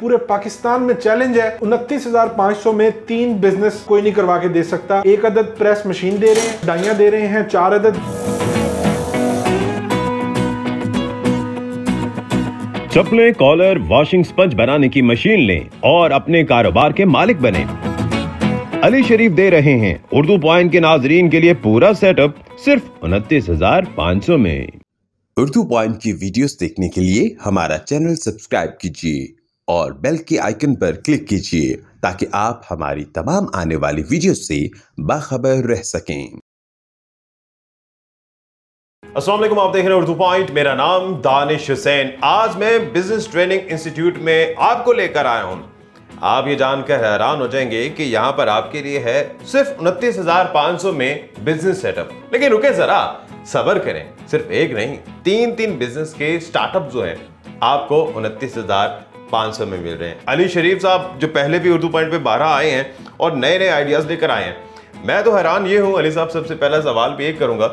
पूरे पाकिस्तान में चैलेंज है। 29,500 में 3 बिजनेस कोई नहीं करवा के दे सकता। 1 अदद प्रेस मशीन दे रहे हैं, डाइयां दे रहे हैं 4 अदद। चप्पलें, कॉलर, वॉशिंग स्पंज बनाने की मशीन लें और अपने कारोबार के मालिक बने। अली शरीफ दे रहे हैं उर्दू पॉइंट के नाजरीन के लिए पूरा सेटअप सिर्फ 29,500 में। उर्दू पॉइंट की वीडियोस देखने के लिए हमारा चैनल सब्सक्राइब कीजिए और बेल के आइकन पर क्लिक कीजिए ताकि आप हमारी तमाम आने वाली वीडियोस से बाखबर रह सकें। अस्सलाम वालेकुम, आप देख रहे हैं उर्दू पॉइंट। मेरा नाम दानिश हुसैन। आज मैं बिजनेस ट्रेनिंग इंस्टीट्यूट में आपको लेकर आया हूं। आप ये जानकर हैरान हो जाएंगे कि यहां पर आपके लिए है सिर्फ 29,500 में बिजनेस सेटअप। लेकिन रुके जरा, सब्र करें। सिर्फ एक नहीं, तीन बिजनेस के स्टार्टअप जो है आपको 29,500 में मिल रहे हैं। अली शरीफ साहब जो पहले भी उर्दू पॉइंट पे 12 आए हैं और नए नए आइडियाज लेकर आए हैं। मैं तो हैरान ये हूं अली साहब, सबसे पहला सवाल भी एक करूंगा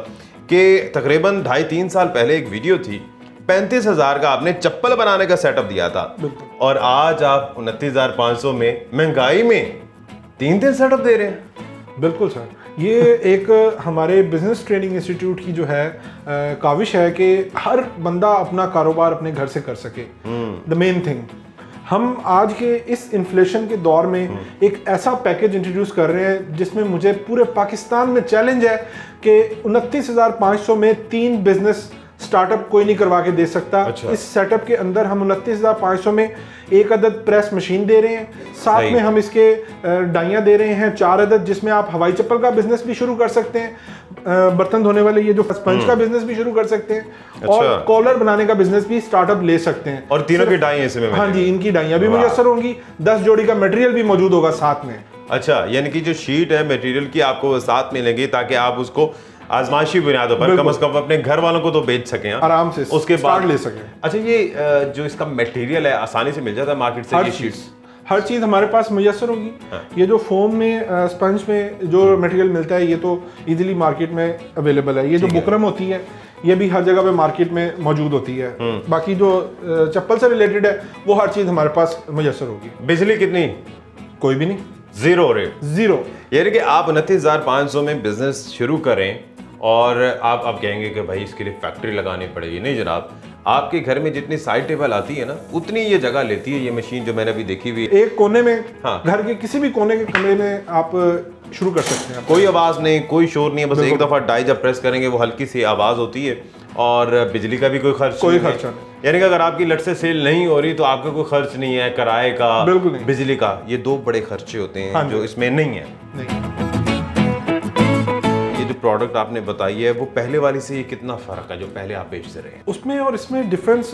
कि तकरीबन 2.5-3 साल पहले एक वीडियो थी, 35,000 का आपने चप्पल बनाने का सेटअप दिया था और आज आप 29,500 में महंगाई में 3 सेटअप दे रहे हैं। बिल्कुल सर, ये एक हमारे बिजनेस ट्रेनिंग इंस्टीट्यूट की जो है काविश है कि हर बंदा अपना कारोबार अपने घर से कर सके। द मेन थिंग, हम आज के इस इन्फ्लेशन के दौर में एक ऐसा पैकेज इंट्रोड्यूस कर रहे हैं जिसमें मुझे पूरे पाकिस्तान में चैलेंज है कि 29,500 में 3 बिजनेस स्टार्टअप कोई नहीं करवा के दे सकता। अच्छा। इस सेटअप के अंदर हम 29,500 में 1 अदद प्रेस मशीन दे रहे हैं, साथ में हम इसके डाइयां दे रहे हैं 4 अदद, जिसमें आप हवाई चप्पल का बिजनेस भी शुरू कर सकते हैं, बर्तन धोने वाले ये जो स्पंज का बिजनेस भी शुरू कर सकते हैं। अच्छा। और कॉलर बनाने का बिजनेस भी स्टार्टअप ले सकते हैं। और तीनों की डाई इसमें? हाँ जी, इनकी डाइयां भी मुयस्सर होंगी, 10 जोड़ी का मटेरियल भी मौजूद होगा साथ में। अच्छा, यानी कि जो शीट है मटेरियल की आपको साथ मिलेंगी ताकि आप उसको आजमाइशी बुनियादों पर कम से कम अपने घर वालों को तो बेच सकें, आराम से उसके बाद ले सकें। अच्छा, ये जो इसका मटेरियल है आसानी से मिल जाता है मार्केट से? हर चीज़ हमारे पास मुयस्सर होगी। हाँ। ये जो फोम में स्पंज में जो मटेरियल मिलता है ये तो इजीली मार्केट में अवेलेबल है। ये जो बुकरम होती है ये भी हर जगह पे मार्केट में मौजूद होती है। बाकी जो चप्पल से रिलेटेड है वो हर चीज़ हमारे पास मुयस्सर होगी। बिजली कितनी? कोई भी नहीं, जीरो रेट, जीरो। यानी कि आप 29,500 में बिजनेस शुरू करें और आप कहेंगे कि भाई इसके लिए फैक्ट्री लगानी पड़ेगी। नहीं जनाब, आपके घर में जितनी साइड टेबल आती है ना उतनी ये जगह लेती है ये मशीन जो मैंने अभी देखी हुई। एक कोने में, हाँ, घर के किसी भी कोने के कमरे में आप शुरू कर सकते हैं। कोई आवाज नहीं, कोई शोर नहीं है, बस एक दफा डाई जब प्रेस करेंगे वो हल्की सी आवाज होती है और बिजली का भी कोई खर्चा नहीं। यानी कि अगर आपकी लट से सेल नहीं हो रही तो आपका कोई खर्च नहीं है, किराए का, बिल्कुल नहीं, बिजली का। ये 2 बड़े खर्चे होते हैं जो इसमें नहीं है। जो प्रोडक्ट आपने बताई है वो पहले वाली से ये कितना फर्क है जो पहले आप बेचते रहे? उसमें और इसमें डिफरेंस,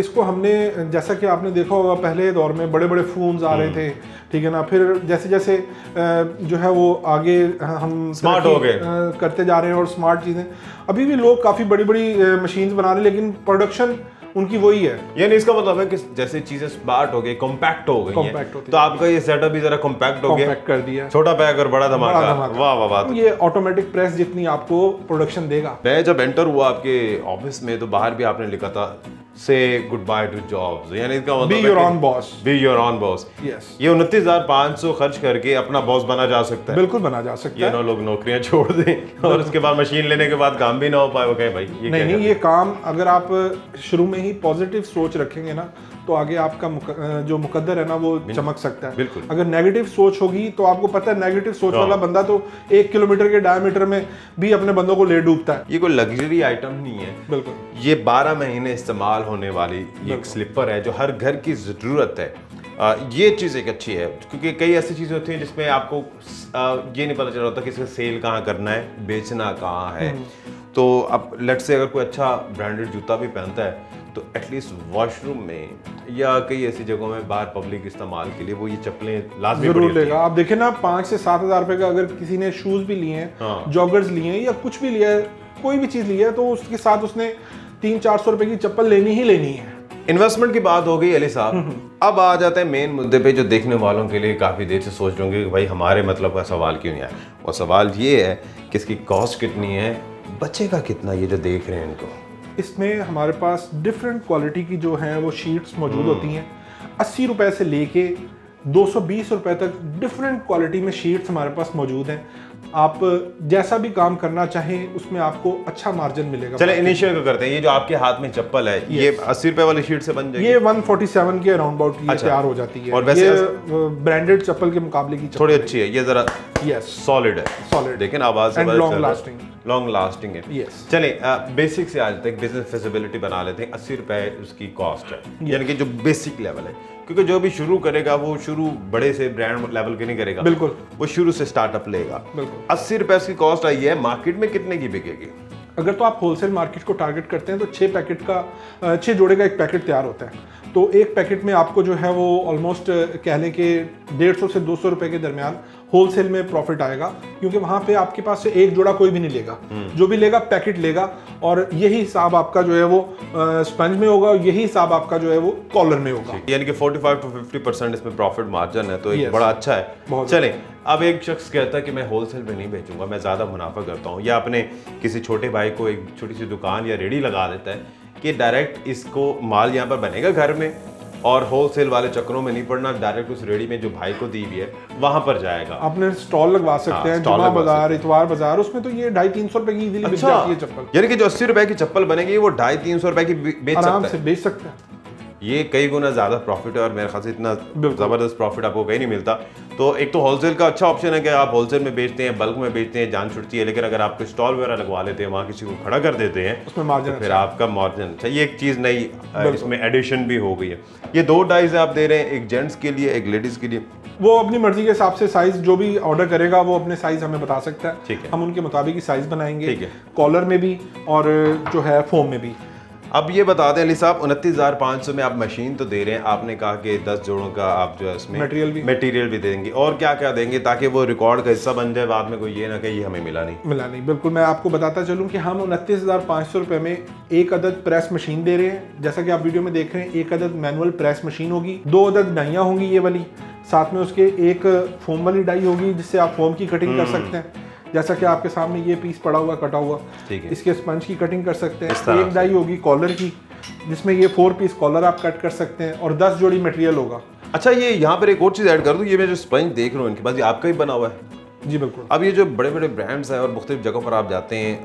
इसको हमने जैसा कि आपने देखा होगा पहले दौर में बड़े बड़े फोन्स आ रहे थे, ठीक है ना, फिर जैसे जैसे जो है वो आगे हम स्मार्ट हो गए करते जा रहे हैं और स्मार्ट चीज़ें। अभी भी लोग काफ़ी बड़ी बड़ी मशीन्स बना रहे हैं लेकिन प्रोडक्शन उनकी वही है। यानी इसका मतलब है कि जैसे चीजें स्मार्ट हो गई, कॉम्पैक्ट हो गई हैं, तो आपका ये सेटअप भी जरा कॉम्पैक्ट हो गया, कॉम्पैक्ट कर दिया, छोटा पैक और बड़ा धमाका। वाह वाह वाह। ये ऑटोमेटिक प्रेस जितनी आपको प्रोडक्शन देगा। मैं जब एंटर हुआ आपके ऑफिस में तो बाहर भी आपने लिखा था से गुड बाय टू जॉब्स, यानी इसका मतलब be your own boss. Be your own boss. Yes. ये 29,500 खर्च करके अपना बॉस बना जा सकता है। बिल्कुल बना जा सकता है। ये लोग नौकरियां छोड़ दें और उसके बाद मशीन लेने के बाद काम भी ना हो पाए, वो कहें भाई ये नहीं, ये काम अगर आप शुरू में ही पॉजिटिव सोच रखेंगे ना तो आगे आपका जो मुकद्दर है ना वो चमक सकता है। बिल्कुल। अगर नेगेटिव सोच होगी तो आपको पता है नेगेटिव सोच वाला बंदा तो 1 किलोमीटर के डायमीटर में भी अपने बंदों को ले डूबता है। ये कोई लग्जरी आइटम नहीं है। बिल्कुल। ये 12 महीने इस्तेमाल होने वाली एक स्लीपर है जो हर घर की ज़रूरत है। ये चीज़ एक अच्छी है क्योंकि कई ऐसी चीज़ें होती हैं जिसमें आपको ये नहीं पता चल रहा था कि इसका सेल कहाँ करना है, बेचना कहाँ है। तो अब लेट से अगर कोई अच्छा ब्रांडेड जूता भी पहनता है तो एटलीस्ट वॉशरूम में या कई ऐसी जगहों में बाहर पब्लिक इस्तेमाल के लिए वो ये चप्पलें लाजमी जरूर लेगा। आप देखें ना 5 से 7 हज़ार रुपए का अगर किसी ने शूज़ भी लिए हैं, जॉगर्स लिए हैं या कुछ भी लिया है, कोई भी चीज़ लिया है तो उसके साथ उसने 300-400 रुपए की चप्पल लेनी ही लेनी है। इन्वेस्टमेंट की बात हो गई अली साहब। अब आ जाते हैं मेन मुद्दे पे जो देखने वालों के लिए काफ़ी देर से सोच रहे होंगे कि भाई हमारे मतलब का सवाल क्यों नहीं आया। और सवाल ये है कि इसकी कॉस्ट कितनी है, बचेगा कितना ये जो देख रहे हैं इनको। इसमें हमारे पास डिफरेंट क्वालिटी की जो हैं वो शीट्स मौजूद होती हैं। 80 रुपए से लेके 220 रुपए तक डिफरेंट क्वालिटी में शीट्स हमारे पास मौजूद हैं। आप जैसा भी काम करना चाहें उसमें आपको अच्छा मार्जिन मिलेगा। चले इनिशियल को करते हैं। ये जो आपके हाथ में चप्पल है, ये 80 रुपए वाली शीट से बन जाएगी? ये 147 के अराउंड अबाउट ये तैयार हो जाती है। और वैसे ये ब्रांडेड चप्पल के मुकाबले की थोड़ी अच्छी है, ये जरा सॉलिड है, सॉलिड, लेकिन आवाज से लॉन्ग लास्टिंग है। yes. चले बेसिक से आज तक बिजनेस फिजिबिलिटी बना लेते हैं। 80 रुपए उसकी कॉस्ट है, यानी कि जो बेसिक लेवल है, क्योंकि जो भी शुरू करेगा वो शुरू बड़े से ब्रांड लेवल के नहीं करेगा, बिल्कुल, वो शुरू से स्टार्टअप लेगा। 80 रुपए की कॉस्ट आई है, मार्केट में कितने की बिकेगी? अगर तो आप होलसेल मार्केट को टारगेट करते हैं तो 6 जोड़े का एक पैकेट तैयार होता है। तो एक पैकेट में आपको जो है वो ऑलमोस्ट कह लें कि 150 से 200 रुपए के दरमियान होलसेल में प्रॉफिट आएगा, क्योंकि वहां पे आपके पास से एक जोड़ा कोई भी नहीं लेगा, जो भी लेगा पैकेट लेगा, और यही हिसाब आपका जो है वो स्पंज में होगा, और यही हिसाब आपका जो है वो कॉलर में होगा। यानी कि 45 to 50% इसमें प्रॉफिट मार्जिन है, तो एक बड़ा अच्छा है। चलें, अब एक शख्स कहता है कि मैं होलसेल में नहीं बेचूंगा, मैं ज़्यादा मुनाफा करता हूँ, या अपने किसी छोटे भाई को एक छोटी सी दुकान या रेडी लगा देता है कि डायरेक्ट इसको माल यहाँ पर बनेगा घर में, और होलसेल वाले चक्करों में नहीं पड़ना, डायरेक्ट उस रेडी में जो भाई को दी हुई है वहां पर जाएगा। आपने स्टॉल लगवा सकते हैं, जुमा बाजार, इतवार बाजार, उसमें तो ये 250-300 रुपए की इजीली बिक जाती है चप्पल। यानी कि जो 80 रुपए की चप्पल बनेगी वो 250-300 रुपए की आराम से बेच सकते हैं। ये कई गुना ज़्यादा प्रॉफिट है, और मेरे ख्याल से इतना ज़बरदस्त प्रॉफिट आपको कहीं नहीं मिलता। तो एक तो होलसेल का अच्छा ऑप्शन है कि आप होलसेल में बेचते हैं, बल्क में बेचते हैं, जान छुटती है, लेकिन अगर आप स्टॉल वगैरह लगवा लेते हैं, वहाँ किसी को खड़ा कर देते हैं, उसमें मार्जिन, तो फिर आपका मार्जिन अच्छा। ये एक चीज़ नई इसमें एडिशन भी हो गई है। ये 2 डाइज आप दे रहे हैं, एक जेंट्स के लिए, एक लेडीज़ के लिए। वो अपनी मर्जी के हिसाब से साइज जो भी ऑर्डर करेगा वो अपने साइज हमें बता सकता है, ठीक है, हम उनके मुताबिक ही साइज बनाएंगे, कॉलर में भी और जो है फोम में भी। अब ये बता दें अली साहब, 29,500 में आप मशीन तो दे रहे हैं, आपने कहा कि 10 जोड़ों का आप जो है इसमें मटेरियल भी देंगे, और क्या क्या देंगे ताकि वो रिकॉर्ड का हिस्सा बन जाए, बाद में कोई ये ना कि ये हमें मिला नहीं। बिल्कुल, मैं आपको बताता चलूँ कि हम 29,500 रुपये में एक अदद प्रेस मशीन दे रहे हैं, जैसा कि आप वीडियो में देख रहे हैं। एक अदद मैनुअल प्रेस मशीन होगी, 2 अदद डाइयाँ होंगी ये वाली, साथ में उसके एक फोम वाली डाई होगी जिससे आप फोम की कटिंग कर सकते हैं, जैसा कि आपके सामने ये पीस पड़ा हुआ कटा हुआ, इसके स्पंज की कटिंग कर सकते हैं। एक डाई होगी कॉलर की, जिसमें ये 4 पीस कॉलर आप कट कर सकते हैं, और 10 जोड़ी मटेरियल होगा। अच्छा, ये यहाँ पर एक और चीज़ ऐड कर दूँ, ये मैं जो स्पंज देख रहा हूँ इनके पास, ये आपका ही बना हुआ है? जी बिल्कुल। अब ये जो बड़े बड़े ब्रांड्स हैं और मुख्तलिफ जगहों पर आप जाते हैं,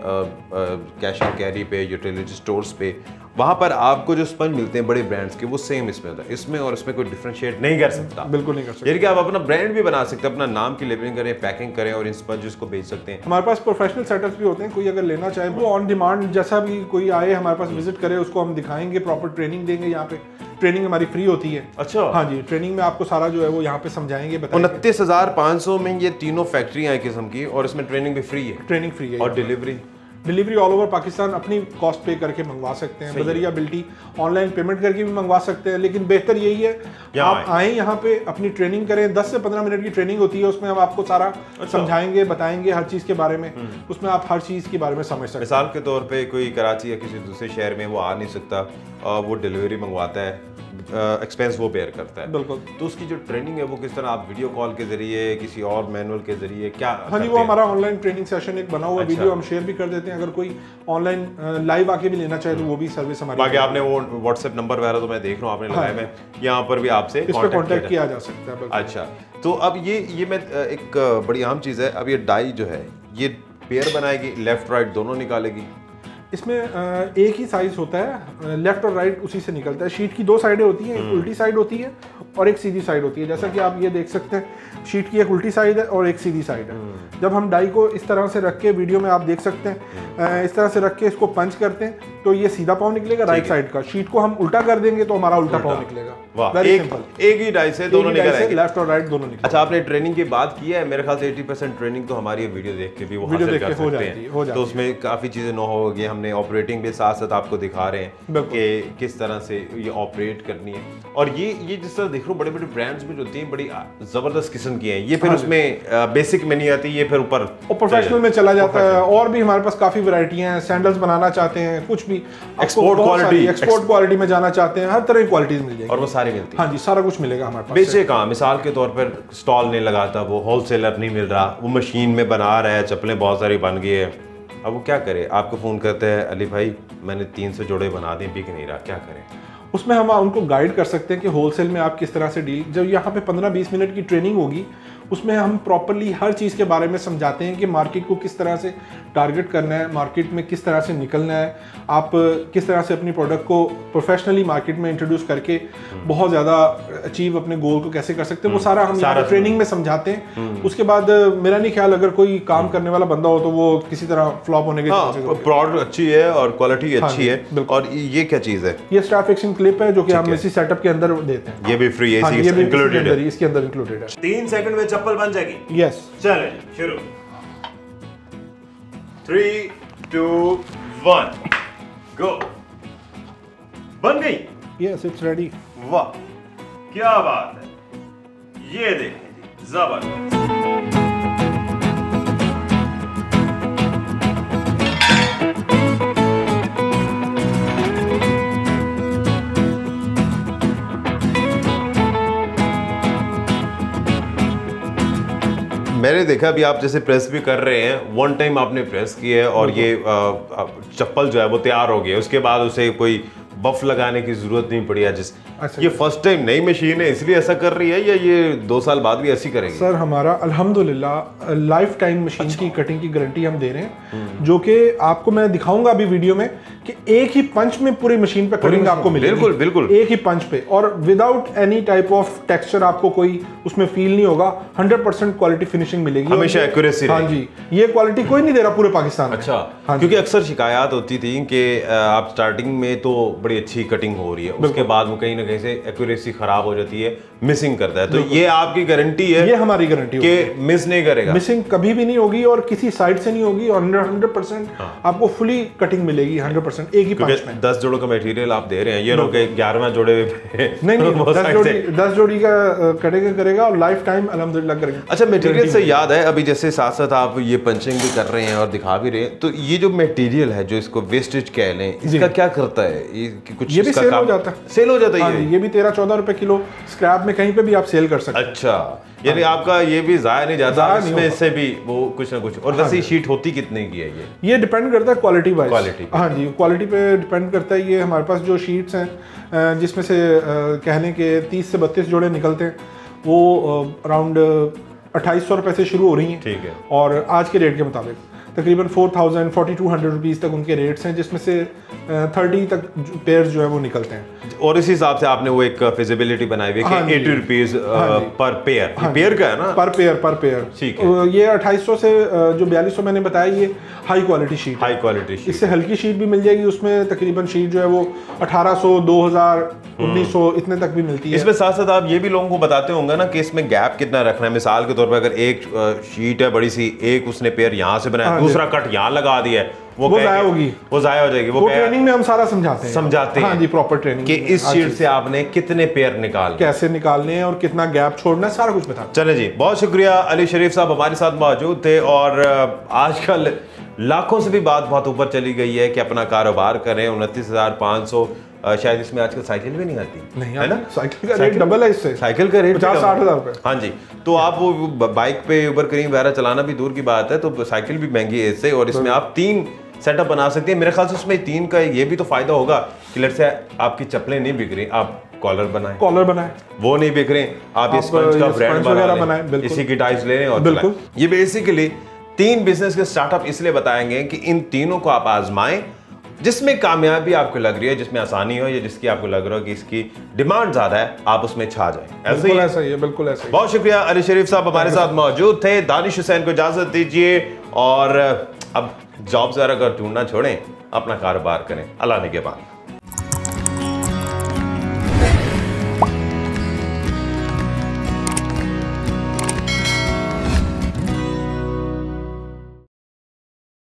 कैश एंड कैरी पे, यूटिलिटी स्टोर्स पे, वहाँ पर आपको जो स्पंज मिलते हैं बड़े ब्रांड्स के, वो सेम इसमें होता है, इसमें और इसमें कोई डिफरेंशिएट नहीं कर सकता। बिल्कुल नहीं कर सकता। यानी कि आप अपना ब्रांड भी बना सकते हैं, अपना नाम की लेबलिंग करें, पैकिंग करें, और इन स्पंजेस को बेच सकते हैं। हमारे पास प्रोफेशनल सेटअप्स भी होते हैं, कोई अगर लेना चाहे वो ऑन डिमांड, जैसा भी कोई आए हमारे पास विजिट करे, उसको हम दिखाएंगे, प्रॉपर ट्रेनिंग देंगे। यहाँ पे ट्रेनिंग हमारी फ्री होती है। अच्छा, हाँ जी, ट्रेनिंग में आपको सारा जो है वो यहाँ पे समझाएंगे, बताएंगे। 29,500 में ये तीनों फैक्ट्रियाँ एक किस्म की, और इसमें ट्रेनिंग भी फ्री है? ट्रेनिंग फ्री है, और डिलीवरी ऑल ओवर पाकिस्तान अपनी कॉस्ट पे करके मंगवा सकते हैं, बदरिया बिल्टी ऑनलाइन पेमेंट करके भी मंगवा सकते हैं। लेकिन बेहतर यही है आप आए यहाँ पे, अपनी ट्रेनिंग करें। 10 से 15 मिनट की ट्रेनिंग होती है, उसमें हम आपको सारा समझाएंगे, बताएंगे हर चीज़ के बारे में, उसमें आप हर चीज़ के बारे में समझ सकते हैं। मिसाल के तौर पे कोई कराची या किसी दूसरे शहर में वो आ नहीं सकता, वो डिलीवरी मंगवाता है, एक्सपेंस वो बेयर करता है, बिल्कुल, तो उसकी जो ट्रेनिंग है वो किस तरह, आप वीडियो कॉल के जरिए, किसी और मैनुअल के जरिए, क्या? हाँ जी, वो हमारा ऑनलाइन ट्रेनिंग सेशन एक बना हुआ वीडियो हम शेयर भी कर देते हैं, अगर कोई ऑनलाइन लाइव आके भी लेना चाहे तो वो भी सर्विस हमारी। बाकी आपने वो व्हाट्सएप नंबर वगैरह तो मैं देख रहा हूँ आपने लगाया, मैं यहाँ पर भी आपसे कांटेक्ट किया जा सकता है। अच्छा, तो अब ये मैं एक बड़ी अहम चीज़ है, अब ये डाई जो है ये पेयर बनाएगी, लेफ्ट राइट दोनों निकालेगी? इसमें एक ही साइज होता है, लेफ्ट और राइट उसी से निकलता है। शीट की 2 साइडें होती हैं, एक उल्टी साइड होती है और एक सीधी साइड होती है। जैसा कि आप ये देख सकते हैं, शीट की एक उल्टी साइड है और एक सीधी साइड है। जब हम डाई को इस तरह से रख के, वीडियो में आप देख सकते हैं, इस तरह से रख के इसको पंच करते हैं तो ये सीधा पाँव निकलेगा राइट साइड का। शीट को हम उल्टा कर देंगे तो हमारा उल्टा पाँव निकलेगा। वेरी सिंपल, एक ही डाई से दोनों निकलेंगे, लेफ्ट और राइट दोनों निकलेंगे। अच्छा, आपने ट्रेनिंग की बात की है, मेरे ख्याल से 80% ट्रेनिंग तो हमारी वीडियो देख के भी वो हासिल कर सकते हैं, तो उसमें काफ़ी चीज़ें नो होगी। हमने ऑपरेटिंग भी साथ साथ आपको दिखा रहे हैं कि किस तरह से ये ऑपरेट करनी है। और ये जिस तरह देख रहा हूँ बड़े बड़े ब्रांड्स में जो होती हैं बड़ी ज़बरदस्त किस्म की हैं, ये फिर उसमें बेसिक में नहीं आती, ये फिर ऊपर प्रोफेशनल में चला जाता है। और भी हमारे पास काफ़ी वैरायटियाँ हैं, सैंडल्स बनाना चाहते हैं, कुछ भी एक्सपोर्ट क्वालिटी में जाना चाहते हैं, हर तरह की क्वालिटीज मिल जाएगी और वो सारी मिलती है। हाँ जी, सारा कुछ मिलेगा हमारे पास। बेचे कहाँ, मिसाल के तौर पर स्टॉल नहीं लगाता, वो होलसेलर नहीं मिल रहा, वो मशीन में बना रहा है, चप्पलें बहुत सारी बन गई है, अब वो क्या करे? आपको फ़ोन करते हैं, अली भाई मैंने 300 जोड़े बना दिए, बिक नहीं रहा, क्या करें? उसमें हम उनको गाइड कर सकते हैं कि होलसेल में आप किस तरह से डील, जब यहाँ पे 15-20 मिनट की ट्रेनिंग होगी उसमें हम प्रॉपरली हर चीज़ के बारे में समझाते हैं कि मार्केट को किस तरह से टारगेट करना है, मार्केट में किस तरह से निकलना है, आप किस तरह से अपनी प्रोडक्ट को प्रोफेशनली मार्केट में इंट्रोड्यूस करके बहुत ज़्यादा अचीव अपने गोल को कैसे कर सकते हैं, वो सारा हम यहाँ ट्रेनिंग में समझाते हैं। उसके बाद मेरा नहीं ख्याल अगर कोई काम करने वाला बंदा हो तो वो किसी तरह फ्लॉप होने के प्रोडक्ट अच्छी है और क्वालिटी अच्छी है। और ये क्या चीज़ है? ये स्टार फिक्सिंग क्लिप है जो कि हम इसी सेटअप के अंदर देते हैं। ये भी फ्री है, इंक्लूडेड है, इसके अंदर इंक्लूडेड है। 3 सेकंड में चप्पल बन जाएगी। यस, चलें शुरू। 3, 2, 1 गो। बन गई। Yes, it's ready. वाह क्या बात है, ये देखें जी, जबरदस्त। मैंने देखा अभी आप जैसे प्रेस भी कर रहे हैं, वन टाइम आपने प्रेस की है और ये चप्पल जो है वो तैयार हो गया, उसके बाद उसे कोई बफ लगाने की जरूरत नहीं पड़ी। आज ये फर्स्ट टाइम नई मशीन है इसलिए ऐसा कर रही है या ये 2 साल बाद भी ऐसी करेंगे? सर हमारा अल्हम्दुलिल्लाह लाइफ टाइम मशीन की कटिंग की गारंटी हम दे रहे हैं, जो कि आपको मैं दिखाऊंगा अभी वीडियो में कि एक ही पंच में पूरी मशीन पे कटिंग आपको मिलेगी। बिल्कुल बिल्कुल एक ही पंच पे और without any type of texture आपको कोई उसमें फील नहीं होगा। 100% क्वालिटी फिनिशिंग मिलेगी, हमेशा एक्यूरेसी। हाँ जी, ये क्वालिटी कोई नहीं दे रहा पूरे पाकिस्तान में। अच्छा, क्योंकि अक्सर शिकायत होती थी कि आप स्टार्टिंग में तो बड़ी अच्छी कटिंग हो रही है, उसके बाद वो कहीं ना कहीं से एक्यूरेसी खराब हो जाती है, मिसिंग करता है। तो ये आपकी गारंटी है? ये हमारी गारंटी कि मिस नहीं करेगा, मिसिंग कभी भी नहीं होगी और किसी साइड से नहीं होगी। 100% आपको फुली कटिंग मिलेगी, 100% एक ही पंच में। 10 जोड़ों का मटेरियल आप दे रहे हैं, ये लोग 11वां जोड़े नहीं 10 जोड़ी का करेगा और लाइफ टाइम अल्हम्दुलिल्लाह करेंगे। अच्छा, मटेरियल से याद है, अभी जैसे साथ साथ आप ये पंचिंग भी कर रहे हैं और दिखा भी रहे हैं, तो ये जो मटेरियल है जो इसको वेस्टेज कह लें, इसका क्या करता है? ये भी सेल हो जाता है। सेल हो जाता है ये भी 13-14 रुपए किलो स्क्रैप में कहीं पे भी आप सेल कर सकते हैं। अच्छा, यानी आपका ये भी जाया नहीं जाता, इसमें इससे भी वो कुछ ना कुछ। और वैसे शीट होती कितने की है ये डिपेंड करता है क्वालिटी वाइज। क्वालिटी, हाँ जी, क्वालिटी पे डिपेंड करता है। ये हमारे पास जो शीट्स हैं जिसमें से कहने के 30 से 32 जोड़े निकलते हैं, वो अराउंड 2800 रुपए से शुरू हो रही हैं। ठीक है। और आज के रेट के मुताबिक तकरीबन 4000-4200 रुपीज़ तक उनके रेट्स हैं, जिसमें से 30 तक पेयर्स जो है वो निकलते हैं। और इस हिसाब से आपने वो एक फिजिबिलिटी बनाई हुई है कि 80 रुपीज पर पेयर। पेयर का है ना? पर पेयर। ठीक है। ये 2800 से जो 4200 मैंने बताया, ये high quality sheet, high quality sheet. इससे हल्की शीट भी मिल जाएगी, उसमें तकरीबन शीट जो है वो 1800, 2000, 1900 इतने तक भी मिलती है। इसमें साथ साथ आप ये भी लोगों को बताते होंगे ना कि इसमें गैप कितना रखना है। मिसाल के तौर पर अगर एक शीट है बड़ी सी, एक उसने पेयर यहाँ से बनाया, दूसरा कट यहाँ लगा दिया है, वो जाया होगी, वो जाया हो जाएगी। वो ट्रेनिंग में हम सारा समझाते हैं। हाँ जी, प्रॉपर ट्रेनिंग कि इस शीट से आपने कितने पेयर निकालने, कैसे निकालने हैं और कितना गैप छोड़ना है, सारा कुछ बताते हैं। चले जी, बहुत शुक्रिया। अली शरीफ साहब हमारे साथ मौजूद थे। और आजकल लाखों से भी बात बहुत ऊपर चली गई है कि अपना कारोबार करें। 29,500, शायद इसमें आजकल साइकिल भी नहीं आती, नहीं है ना? साइकिल का रेट डबल है इससे। साइकिल का रेट 50-60 हज़ार रुपए। हाँ जी, तो आप वो बाइक पे उबर करीम वगैरह चलाना भी दूर की बात है, तो साइकिल भी महंगी है इससे। और इसमें आप 3 सेटअप बना सकते हैं। मेरे ख्याल से उसमें 3 का ये भी तो फायदा होगा कि लेट्स से आपकी चप्पलें नहीं बिक रही, आप कॉलर बनाए, वो नहीं बिक रहे, आप इस स्पंज का ब्रांड बनाएं, इसी की टाइल्स ले रहे हैं और बिल्कुल। ये बेसिकली 3 बिजनेस के स्टार्टअप इसलिए बताएंगे कि इन तीनों को आप आजमाएं, जिसमें कामयाबी आपको लग रही है, जिसमें आसानी हो, या जिसकी आपको लग रहा हो कि इसकी डिमांड ज्यादा है, आप उसमें छा जाए। ऐसा ही है, बिल्कुल ऐसा ही। बहुत शुक्रिया। अली शरीफ साहब हमारे साथ मौजूद थे। दानिश हुसैन को इजाजत दीजिए और अब जॉब वगैरह अगर ढूंढना छोड़ें, अपना कारोबार करें। अल्लाह ने के बाद।